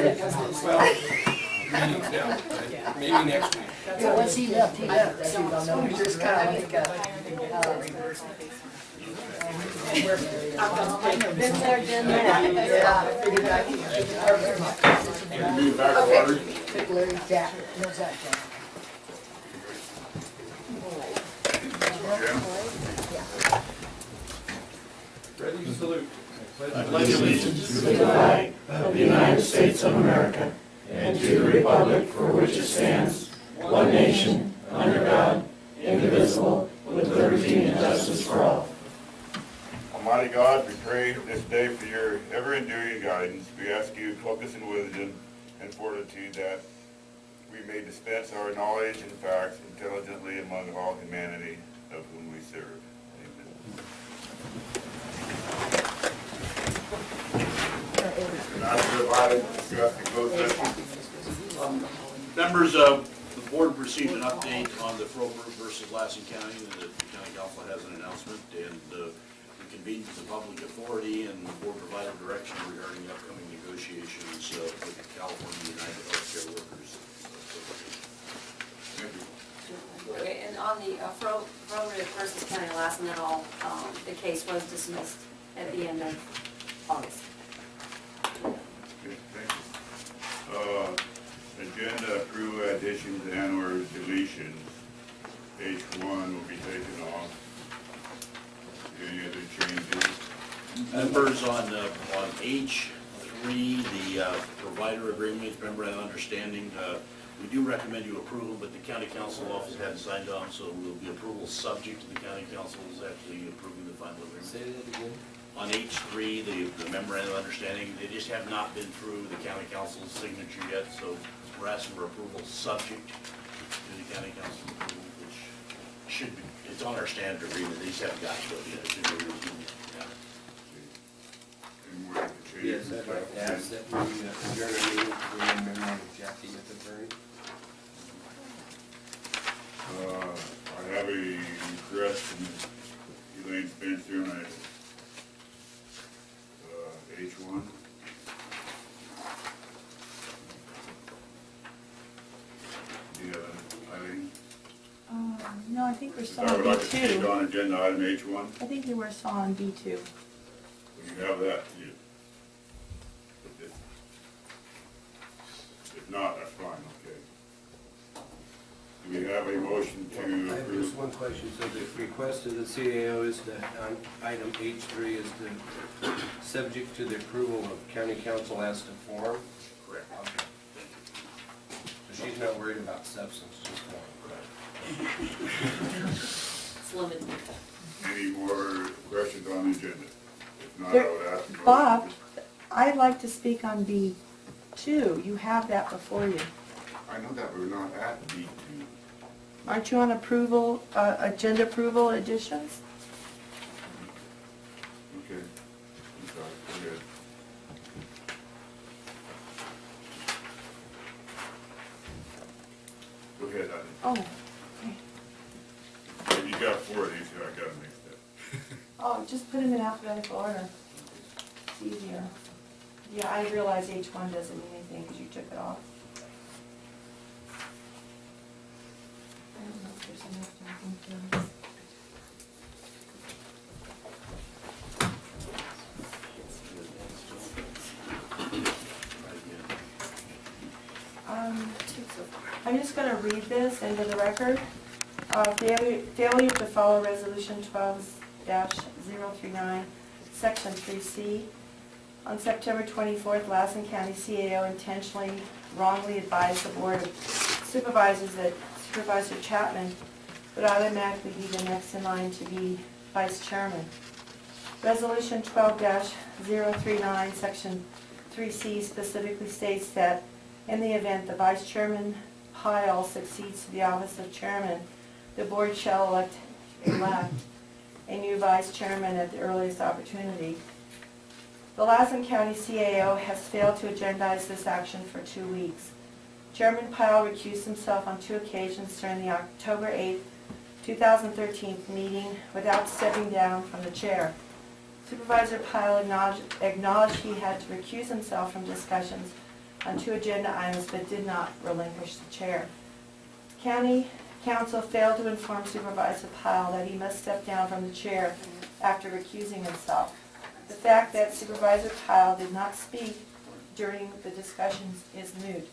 Well, maybe next week. Yeah, once he left, as you all know, we just kind of like, been there, done that. Yeah, I figured I Can you move back to water? took Larry Jack, knows that Jack. Ready to salute. I pledge allegiance to the flag of the United States of America and to the republic for which it stands, one nation, under God, indivisible, with liberty and justice for all. Almighty God, we pray this day for your ever-enduring guidance. We ask you focus and wisdom and fortitude that we may dispense our knowledge and facts intelligently among all humanity of whom we serve. Not divided, discuss the closed session. Members of the board received an update on the Froberg versus Lassen County, and the county council has an announcement, and we convened the public authority, and the board provided direction regarding the upcoming negotiations with the California United Healthcare Workers Association. Okay, and on the Froberg versus County of Lassen, that all, the case was dismissed at the end of August. Okay, thank you. Agenda approve additions and or deletions. H1 will be taken off. Any other changes? Members on H3, the provider agreement, memorandum of understanding, we do recommend you approve them, but the county council office hadn't signed on, so it will be approval subject to the county council is actually approving the final agreement. Say that again. On H3, the memorandum of understanding, they just have not been through the county council's signature yet, so we're asking for approval subject to the county council approval, which should be, it's on our standard agreement, they just haven't gotten to it yet. It should be routine. Yeah. Any more changes? Yes, I'd like to ask that we adjourn our meeting to remember Jackie at the attorney. I have a request from Elaine Spencer on H1. Eileen? No, I think we're still I on would like to take B2. on agenda item H1. I think you were still on B2. You have that, you. If not, that's fine, okay. Do we have a motion to I have approve? just one question. So the request of the CAO is that on item H3 is to, subject to the approval of county council as to form? Correct. Okay. So she's not worried about substance, just form. It's limited. Any more questions on the agenda? If not, I There- would ask. for- Bob, I'd like to speak on B2. You have that before you. I know that we're not at B2. Aren't you on approval, agenda approval additions? Okay. I'm sorry, go ahead. Go ahead, Eileen. Oh, okay. You got four of these here, I got them mixed up. Oh, just put them in alphabetical order. It's easier. Yeah, I realize H1 doesn't mean anything because you took it off. I don't know if there's enough to think of. I'm just going to read this into the record. Failure to follow Resolution 12-039, Section 3C. On September 24th, Lassen County CAO intentionally wrongly advised the Board of Supervisors that Supervisor Chapman would automatically be the next in line to be Vice Chairman. Resolution 12-039, Section 3C specifically states that in the event the Vice Chairman pile succeeds to the office of Chairman, the Board shall elect a new Vice Chairman at the earliest opportunity. The Lassen County CAO has failed to agendize this action for 2 weeks. Chairman Pyle recused himself on 2 occasions during the October 8, 2013 meeting without stepping down from the chair. Supervisor Pyle acknowledged he had to recuse himself from discussions on 2 agenda items but did not relinquish the chair. County Council failed to inform Supervisor Pyle that he must step down from the chair after recusing himself. The fact that Supervisor Pyle did not speak during the discussions is moot.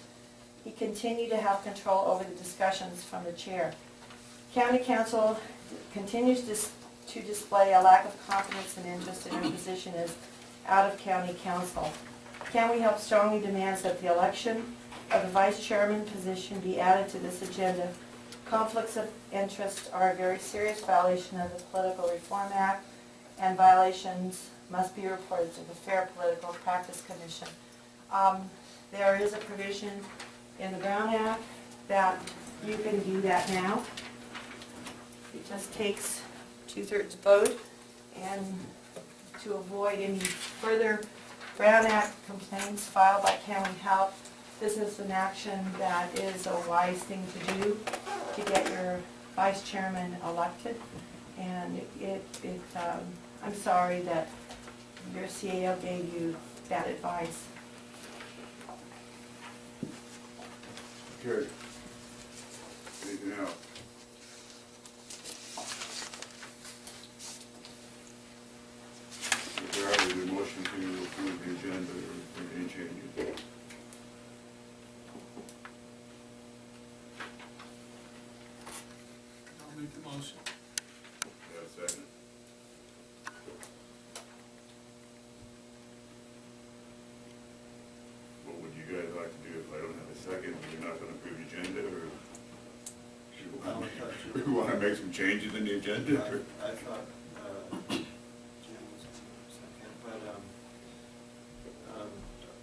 He continued to have control over the discussions from the chair. County Council continues to display a lack of confidence and interest in her position as out-of-county council. County Help strongly demands that the election of the vice chairman position be added to this agenda. Conflicts of interest are a very serious violation of the Political Reform Act, and violations must be reported to the Fair Political Practice Commission. There is a provision in the Brown Act that you can do that now. It just takes 2/3 vote, and to avoid any further Brown Act complaints filed by County Help, this is an action that is a wise thing to do to get your vice chairman elected. And I'm sorry that your CAO gave you that advice. Carried. Anything else? If there are, the motion to approve the agenda or any changes. I'll make the motion. Second. What would you guys like to do if I don't have a second? You're not gonna approve the agenda, or you wanna make some changes in the agenda? I thought Jim was second, but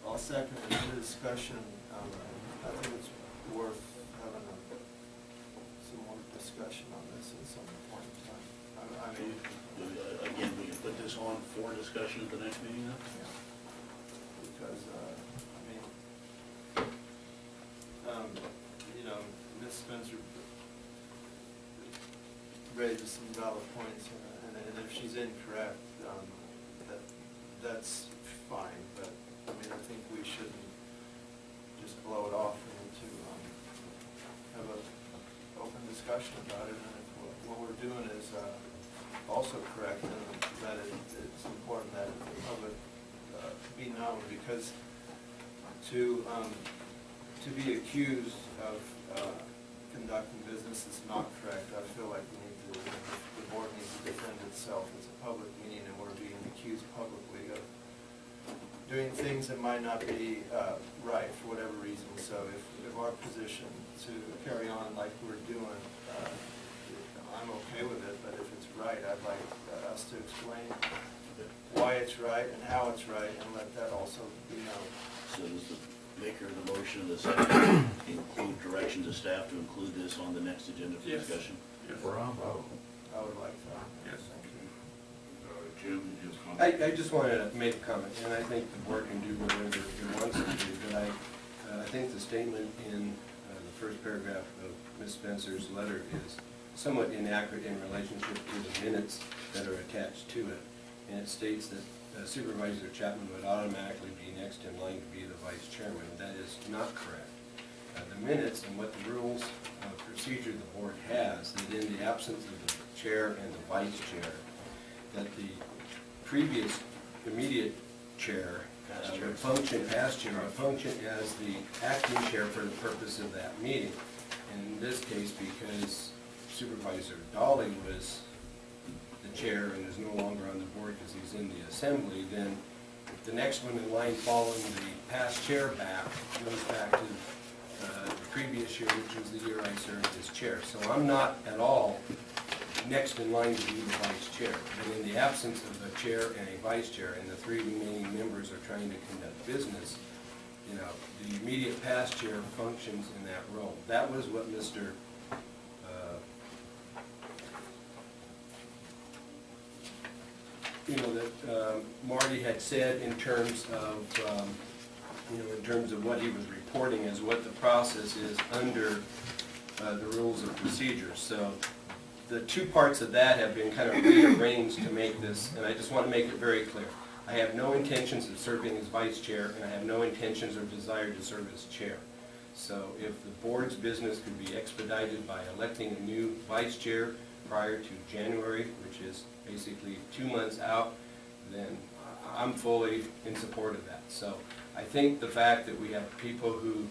I'll second it in the discussion. I think it's worth having some more discussion on this at some point in time. I mean, Again, we can put this on for discussion at the next meeting then? because, you know, Ms. Spencer raises some valid points, and if she's incorrect, that's fine, but, I mean, I think we shouldn't just blow it off. We need to have an open discussion about it, and if what we're doing is also correct, and that it's important that the public be known, because to be accused of conducting business is not correct. I feel like the board needs to defend itself. It's a public meeting, and we're being accused publicly of doing things that might not be right for whatever reason. So if our position to carry on like we're doing, I'm okay with it, but if it's right, I'd like us to explain why it's right and how it's right, and let that also be known. So does the maker of the motion, the second, include direction to staff to include this on the next agenda for Yes. discussion? Bravo. I would like that. Yes. Thank you. Jim, you just comment? I just wanted to make a comment, and I think the board can do whatever it wants to do, but I think the statement in the first paragraph of Ms. Spencer's letter is somewhat inaccurate in relationship to the minutes that are attached to it. And it states that Supervisor Chapman would automatically be next in line to be the vice chairman. That is not correct. The minutes and what the rules of procedure the board has, that in the absence of the chair and the vice chair, that the previous immediate chair would function, past chair, would function as the acting chair for the purpose of that meeting. In this case, because Supervisor Dolly was the chair and is no longer on the board because he's in the assembly, then the next one in line following the past chair back goes back to the previous year, which was the year I served as chair. So I'm not at all next in line to be the vice chair. But in the absence of a chair and a vice chair, and the 3 remaining members are trying to conduct business, you know, the immediate past chair functions in that role. That was what Mr. That Marty had said in terms of, in terms of what he was reporting as what the process is under the rules of procedure. So the 2 parts of that have been kind of rearranged to make this, and I just want to make it very clear. I have no intentions of serving as vice chair, and I have no intentions or desire to serve as chair. So if the board's business could be expedited by electing a new vice chair prior to January, which is basically 2 months out, then I'm fully in support of that. So I think the fact that we have people who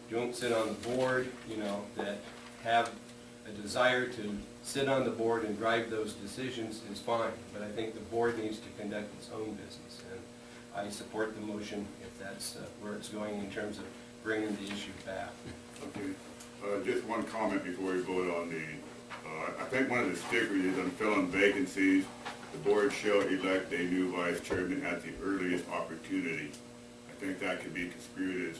don't sit on the board, you know, that have a desire to sit on the board and drive those decisions is fine, but I think the board needs to conduct its own business, and I support the motion if that's where it's going in terms of bringing the issue back. Okay, just one comment before we vote on the, I think one of the stickers is on filling vacancies, the board shall elect a new vice chairman at the earliest opportunity. I think that could be construed as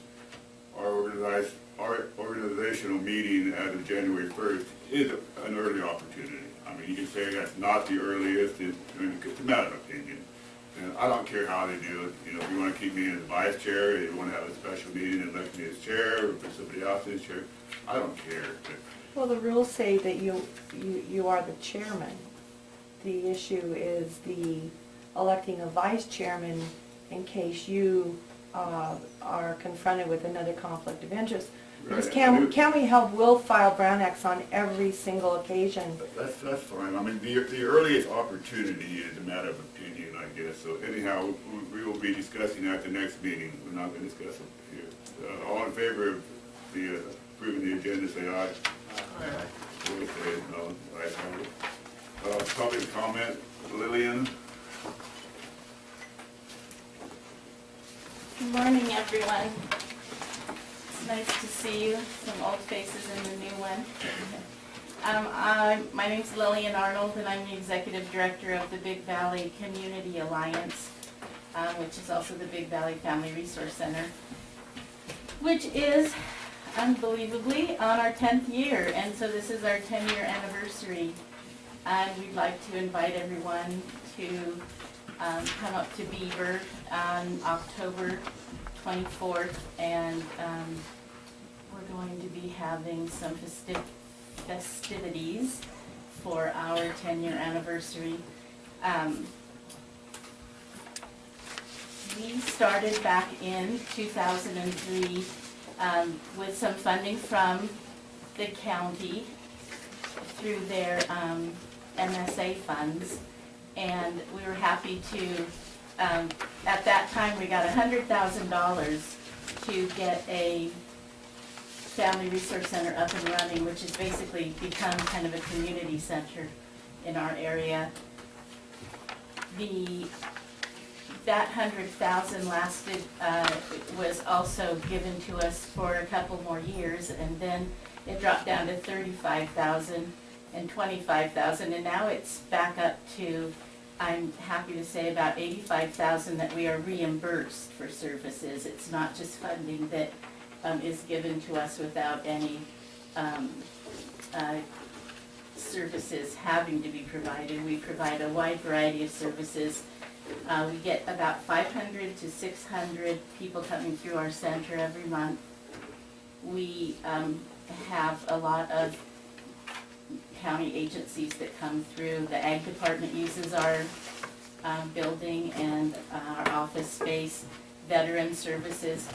our organizational meeting as of January 1st is an early opportunity. I mean, you can say that's not the earliest, it's a matter of opinion. And I don't care how they do it. You know, if you want to keep me as vice chair, if you want to have a special meeting and elect me as chair, or put somebody else as chair, I don't care. But Well, the rules say that you are the chairman. The issue is the electing a vice chairman in case you are confronted with another conflict of interest. Because Right. can we have Will file Brown Acts on every single occasion? That's fine. I mean, the earliest opportunity is a matter of opinion, I guess. So anyhow, we will be discussing at the next meeting. We're not going to discuss it here. All in favor of the approving the agenda, say aye. Aye. Opposed, say no. Ayes have it. Public comment, Lillian. Good morning, everyone. It's nice to see you, some old faces and the new one. My name's Lillian Arnold, and I'm the Executive Director of the Big Valley Community Alliance, which is also the Big Valley Family Resource Center, which is unbelievably on our 10th year, and so this is our 10-year anniversary. And we'd like to invite everyone to come up to Beaver on October 24th, and we're going to be having some festivities for our 10-year anniversary. We started back in 2003 with some funding from the county through their MSA funds, and we were happy to, at that time we got $100,000 to get a family resource center up and running, which has basically become kind of a community center in our area. That $100,000 lasted, was also given to us for a couple more years, and then it dropped down to $35,000 and $25,000, and now it's back up to, I'm happy to say, about $85,000 that we are reimbursed for services. It's not just funding that is given to us without any services having to be provided. We provide a wide variety of services. We get about 500 to 600 people coming through our center every month. We have a lot of county agencies that come through. The Ag Department uses our building and our office space. Veteran Services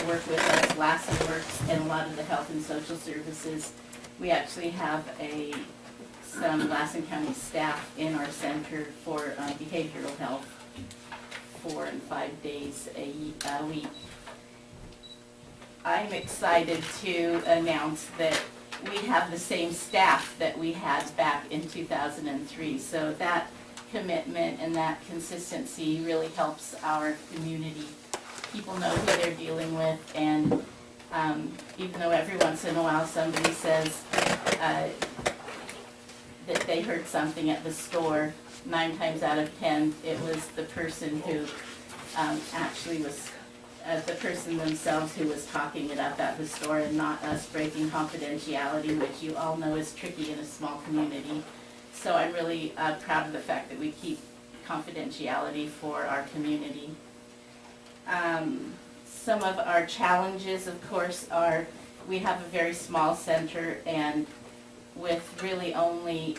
work with us, Lassen works, and a lot of the health and social services. We actually have some Lassen County staff in our center for behavioral health 4 and 5 days a week. I'm excited to announce that we have the same staff that we had back in 2003. So that commitment and that consistency really helps our community. People know who they're dealing with, and even though every once in a while somebody says that they heard something at the store, 9 times out of 10 it was the person who actually was the person themselves who was talking it up at the store, and not us breaking confidentiality, which you all know is tricky in a small community. So I'm really proud of the fact that we keep confidentiality for our community. Some of our challenges, of course, are we have a very small center, and with really only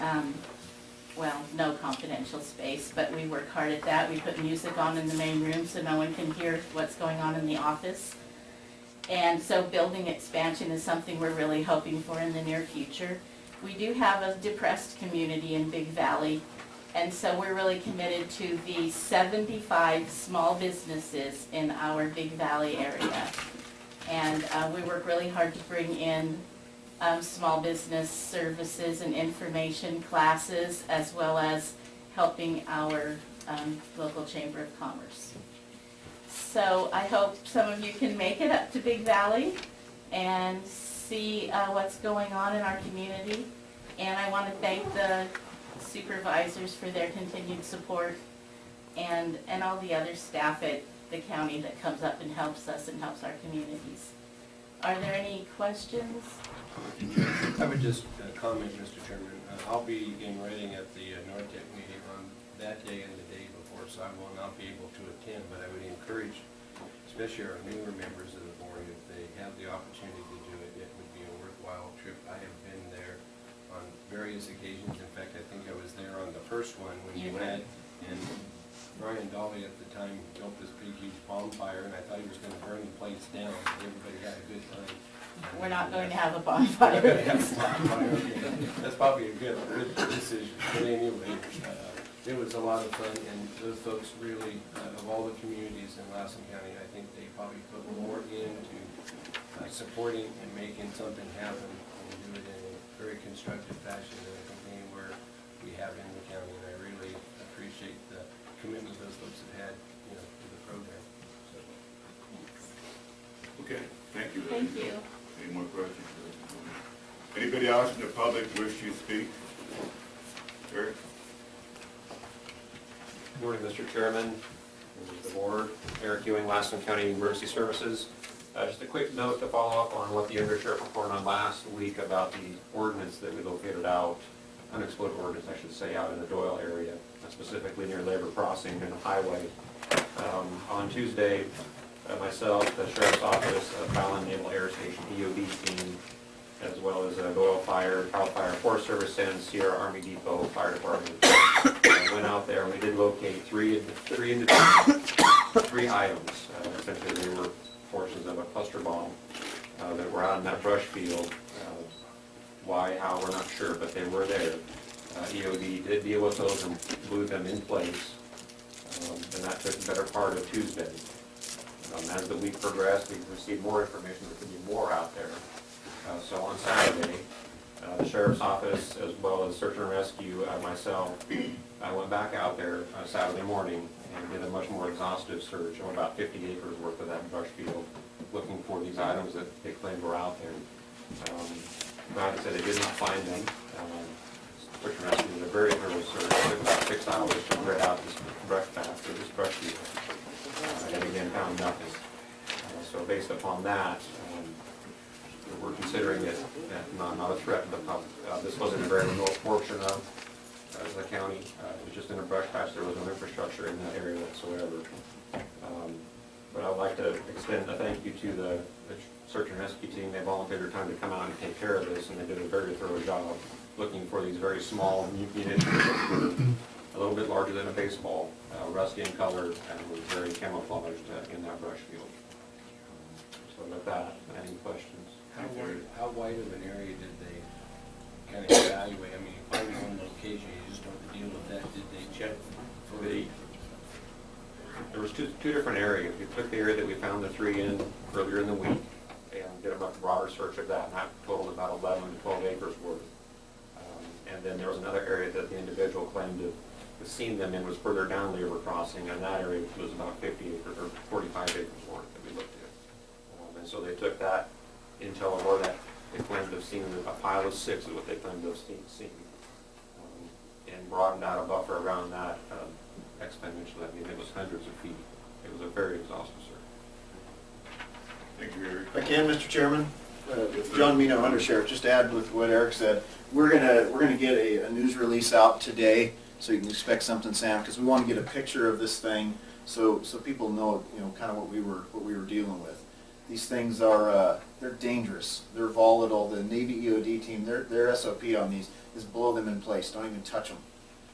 well, no confidential space, but we work hard at that. We put music on in the main room so no one can hear what's going on in the office. And so building expansion is something we're really hoping for in the near future. We do have a depressed community in Big Valley, and so we're really committed to the 75 small businesses in our Big Valley area. And we work really hard to bring in small business services and information classes, as well as helping our local Chamber of Commerce. So I hope some of you can make it up to Big Valley and see what's going on in our community. And I want to thank the supervisors for their continued support, and all the other staff at the county that comes up and helps us and helps our communities. Are there any questions? I would just comment, Mr. Chairman, I'll be in Reading at the NORTEC meeting on that day and the day before, so I will not be able to attend, but I would encourage, especially our newer members of the board, if they have the opportunity to do it, it would be a worthwhile trip. I have been there on various occasions. In fact, I think I was there on the first one when you had, and Brian Dolly at the time built this big, huge bonfire, and I thought he was going to burn the place down. Everybody had a good time. We're not going to have a We're not bonfire. going to have a bonfire, okay. That's probably a good decision. But anyway, it was a lot of fun, and those folks really, of all the communities in Lassen County, I think they probably put more into supporting and making something happen, and do it in a very constructive fashion than I think anywhere we have in the county. And I really appreciate the commitment those folks have had, to the program. So. Okay, thank you. Thank you. Any more questions? Anybody else in the public wish to speak? Eric? Good morning, Mr. Chairman, members of the board. Eric Ewing, Lassen County Emergency Services. Just a quick note to follow up on what the undersheriff reported on last week about the ordinance that we located out, unexploded ordinance, I should say, out in the Doyle area, specifically near Labor Crossing and the highway. On Tuesday, myself, the Sheriff's Office, Fallon Naval Air Station EOD team, as well as Doyle Fire, Cal Fire Forest Service, and Sierra Army Depot Fire Department. Went out there and we did locate three items. Essentially, they were portions of a cluster bomb that were out in that brush field. Why, how, we're not sure, but they were there. EOD did deal with those and blew them in place, and that took the better part of Tuesday. As the week progressed, we received more information. There could be more out there. So on Saturday, the Sheriff's Office, as well as Search and Rescue, myself, I went back out there Saturday morning and did a much more exhaustive search of about 50 acres worth of that brush field, looking for these items that they claimed were out there. Like I said, they did not find them. Search and Rescue did a very thorough search. It took about 6 hours to clear out this brush patch, or this brush field. And again, found nothing. So based upon that, we're considering it not a threat to the public. This wasn't a very remote portion of the county. It was just in a brush patch. There was no infrastructure in that area whatsoever. But I'd like to extend a thank you to the search and rescue team. They volunteered their time to come out and take care of this, and they did a very thorough job looking for these very small munitions that were a little bit larger than a baseball, rusty in color, and was very camouflaged in that brush field. So with that, any questions? How wide of an area did they kind of evaluate? I mean, you find one location, you just don't deal with that. Did they check for the? There was two different areas. We took the area that we found the three in earlier in the week and did a much broader search of that, and that totaled about 11 to 12 acres worth. And then there was another area that the individual claimed to have seen them in was further down the river crossing, and that area was about 50 acres or 45 acres worth that we looked at. And so they took that intel, or that they claimed to have seen a pile of 6 is what they claimed to have seen, and broadened out a buffer around that exponentially. I mean, it was hundreds of feet. It was a very exhaustive search. Thank you, Eric. Again, Mr. Chairman, John Mino, Undersheriff, just to add with what Eric said, we're gonna get a news release out today, so you can expect something, Sam, because we want to get a picture of this thing, so people know, kind of what we were dealing with. These things are they're dangerous. They're volatile. The Navy EOD team, their SOP on these is blow them in place. Don't even touch them.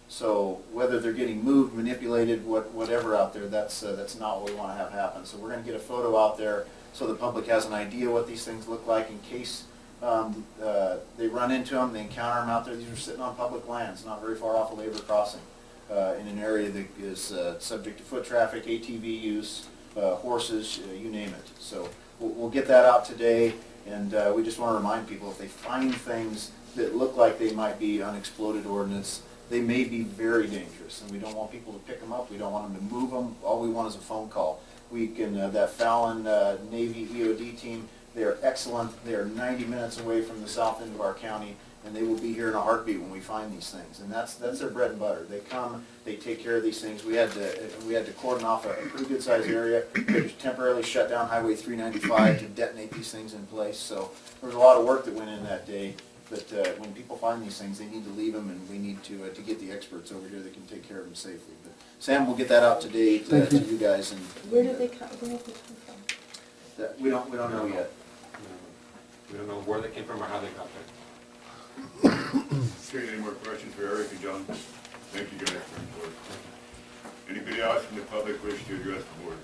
So whether they're getting moved, manipulated, whatever out there, that's not what we want to have happen. So we're going to get a photo out there so the public has an idea what these things look like in case they run into them, they encounter them out there. These are sitting on public lands, not very far off a labor crossing, in an area that is subject to foot traffic, ATV use, horses, you name it. So we'll get that out today, and we just want to remind people if they find things that look like they might be unexploded ordnance, they may be very dangerous, and we don't want people to pick them up. We don't want them to move them. All we want is a phone call. We can, that Fallon Navy EOD team, they are excellent. They are 90 minutes away from the south end of our county, and they will be here in a heartbeat when we find these things. And that's their bread and butter. They come, they take care of these things. We had to cordon off a pretty good sized area. We had to temporarily shut down Highway 395 to detonate these things in place. So there was a lot of work that went in that day. But when people find these things, they need to leave them, and we need to get the experts over here that can take care of them safely. But Sam, we'll get that out today to you guys. And Where did they come from? we don't know yet. We don't know where they came from or how they got there. Okay, any more questions for Eric and John? Thank you guys for your report. Anybody else from the public wish to address the board?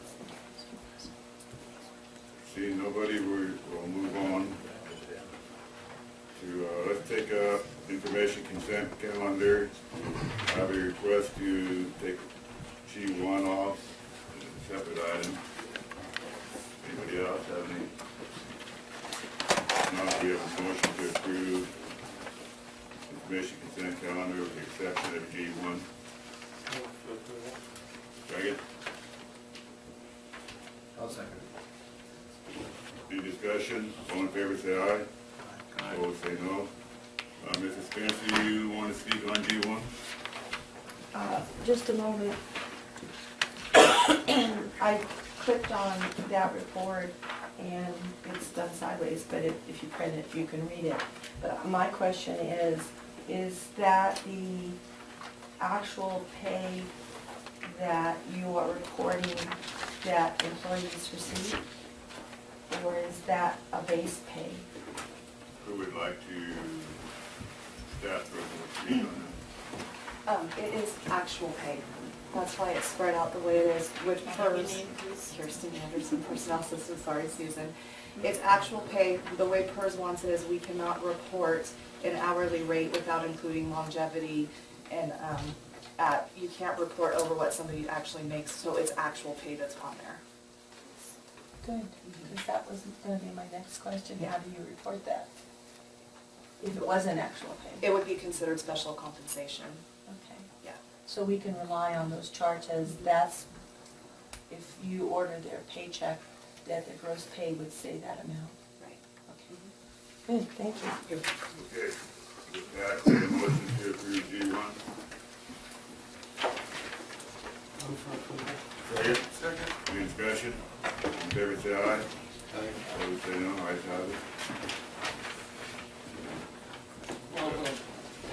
Seeing nobody, we'll move on to, let's take information consent calendar. I have a request to take G1 off, as a separate item. Anybody else have any? Now we have a motion to approve information consent calendar with the exception of G1. Second? I'll second it. Any discussion? All in favor say aye. Opposed say no. Mrs. Spencer, you want to speak on G1? Just a moment. I clicked on that report and it's done sideways, but if you print it, you can read it. But my question is that the actual pay that you are reporting that employees receive? Or is that a base pay? Who would like to staff for speak on that? It is actual pay. That's why it's spread out the way it is with PERS. Kirsten Anderson, Personnel Assistant, sorry, Susan. It's actual pay. The way PERS wants it is we cannot report an hourly rate without including longevity and you can't report over what somebody actually makes, so it's actual pay that's on there. Good, because that was going to be my next question. How do you report that? If it wasn't actual pay? It would be considered special compensation. Okay. Yeah. So we can rely on those charts as that's, if you order their paycheck, that the gross pay would say that amount? Right. Okay. Good, thank you. Okay, with that, we have a motion to approve G1. Second? Second. Any discussion? All in favor say aye. Opposed say no. Ayes have it. Well,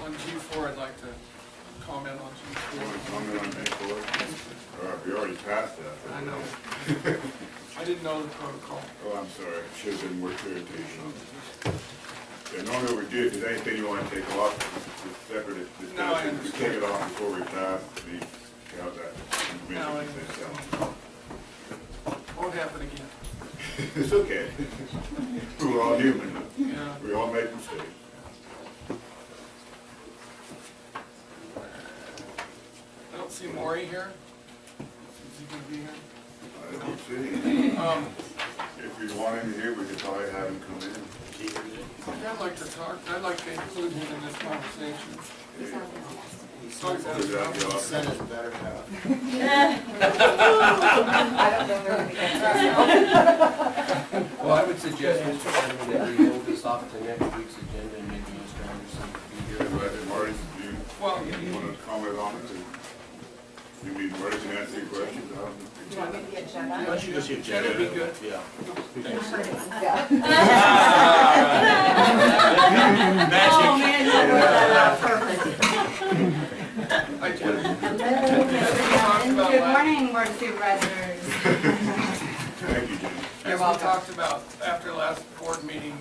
on G4, I'd like to comment on You want to G4. comment on G4? All right, we already passed that. I know. I didn't know the protocol. Oh, I'm sorry, it should have been more clarification. Yeah, normally what we do, if there's anything you want to take off, it's separate No, I discussion. We take it off before we pass, we have that No, I information. understand. Won't happen again. It's okay. We're all human, Yeah. we all make mistakes. I don't see Maury here. Is he gonna be here? I don't see him. Um, If you want him here, we could probably have him come in. I'd like to talk, I'd like to include him in this conversation. He's on the So he's Is that the office? Consent is better half. I don't know where we get Well, I would suggest, Mr. Chairman, that we hold this off to next week's agenda and maybe Mr. Anderson could be here. But Marty, do Well, you want to comment on it? You mean Marty can answer your questions? You want me to the agenda? Why don't you just hit That'd be good. Yeah. Yeah. Oh, man, you worked that out perfect. Hi, Jen. Good morning, Board of Supervisors. Thank you, Jim. As we talked about after last board meeting,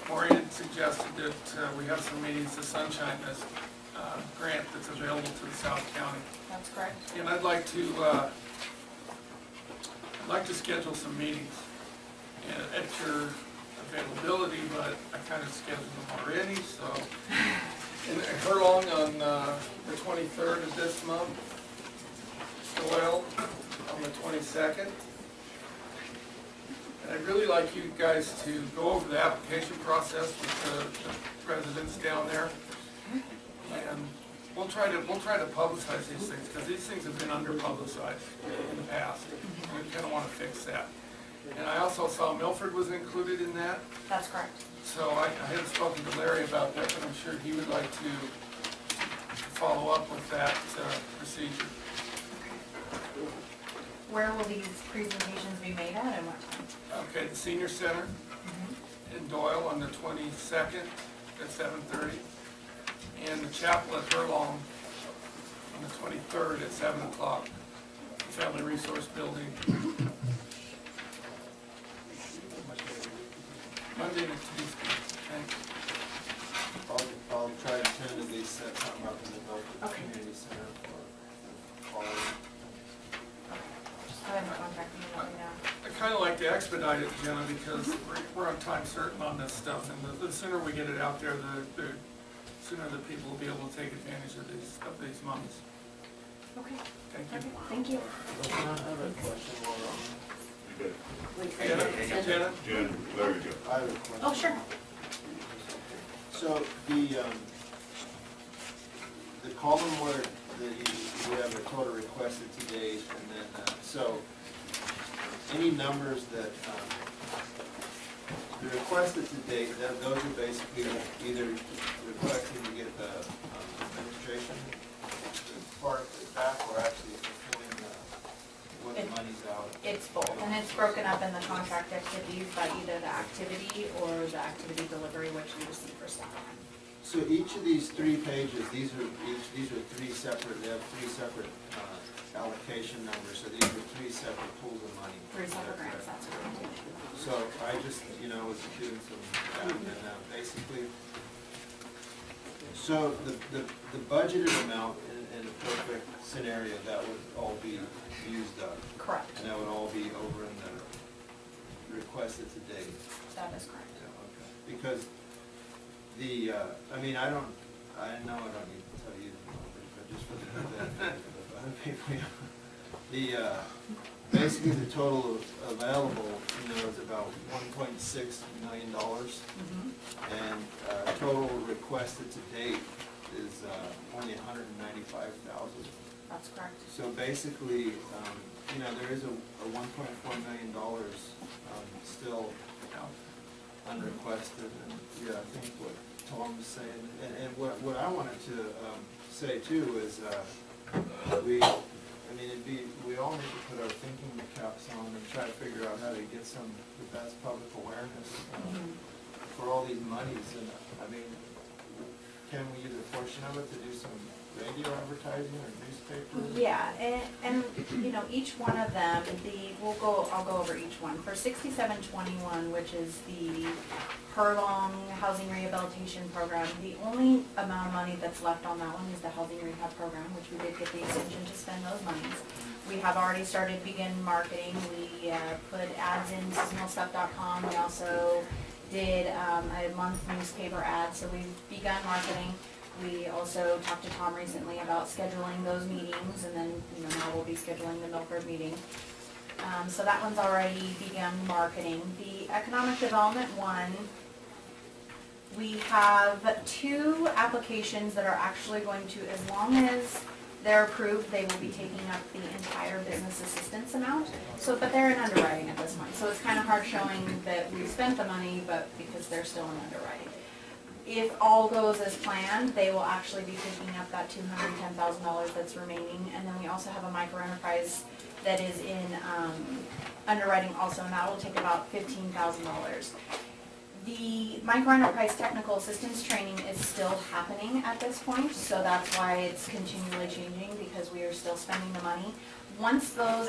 Maureen had suggested that we have some meetings to sunshine this grant that's available to the South County. That's correct. And I'd like to schedule some meetings at your availability, but I kind of scheduled them already, so. In Furlong on the 23rd of this month, Doyle on the 22nd. And I'd really like you guys to go over the application process with the residents down there. And we'll try to publicize these things, because these things have been under-publicized in the past. And we kind of want to fix that. And I also saw Milford was included in that. That's correct. So I had spoken to Larry about that, but I'm sure he would like to follow up with that procedure. Where will these presentations be made at and what time? Okay, the Senior Center in Doyle on the 22nd at 7:30, and the chapel at Furlong on the 23rd at 7 o'clock, Family Resource Building. Monday and Tuesday. Thanks. I'll try to tentatively set something up in the Milford Okay. Community Center for following. Just go ahead and contact me and let me know. I kind of like to expedite it, Jenna, because we're on time certain on this stuff, and the sooner we get it out there, the sooner the people will be able to take advantage of these monies. Okay. Thank you. Perfect. Thank you. I have a question while we're on. You good? Jenna? Jen, there you go. I have a question. Oh, sure. So the column where you have a total requested to date, and then, so any numbers that, the requested to date, those are basically either requesting to get the administration part back, or actually fulfilling what the money's out. It's both, and it's broken up in the contract activities by either the activity or the activity delivery, which you receive for staff time. So each of these 3 pages, these are 3 separate, they have 3 separate allocation numbers, so these are 3 separate pools of money. 3 separate grants, that's correct. So I just, was doing some, and basically, so the budgeted amount in a perfect scenario, that would all be used up. Correct. And that would all be over in the requested to date. That is correct. Yeah, okay. Because I know I don't need to tell you the numbers, but just for the other people, basically the total available, is about $1.6 million, and total requested to date is only $195,000. That's correct. So basically, there is a $1.4 million still unrequested, and I think what Tom was saying, and what I wanted to say too is, we all need to put our thinking caps on and try to figure out how to get the best public awareness for all these monies, and can we use a portion of it to do some radio advertising or newspaper? Yeah, and each one of them, I'll go over each one. For 6721, which is the Furlong Housing Rehabilitation Program, the only amount of money that's left on that one is the Housing Rehab Program, which we did get the extension to spend those monies. We have already begin marketing. We put ads in seasonalstuff.com. We also did a month newspaper ad, so we've begun marketing. We also talked to Tom recently about scheduling those meetings, and then, now we'll be scheduling the Milford meeting. So that one's already begun marketing. The economic development one, we have 2 applications that are actually going to, as long as they're approved, they will be taking up the entire business assistance amount. So, but they're in underwriting at this point, so it's kind of hard showing that we spent the money, but because they're still in underwriting. If all goes as planned, they will actually be picking up that $210,000 that's remaining. And then we also have a micro enterprise that is in underwriting also, and that will take about $15,000. The microenterprise technical assistance training is still happening at this point, so that's why it's continually changing, because we are still spending the money. Once those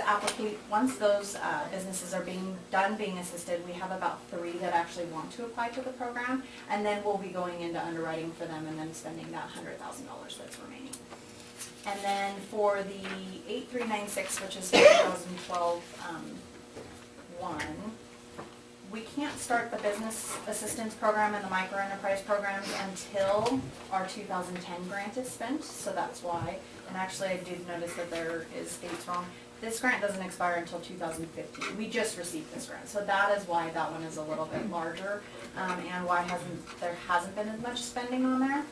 businesses are being assisted, we have about 3 that actually want to apply to the program, and then we'll be going into underwriting for them and then spending that $100,000 that's remaining. And then for the 8396, which is the 2012 one, we can't start the business assistance program and the microenterprise programs until our 2010 grant is spent, so that's why. And actually, I did notice that there is dates wrong. This grant doesn't expire until 2015. We just received this grant, so that is why that one is a little bit larger, and why there hasn't been as much spending on there.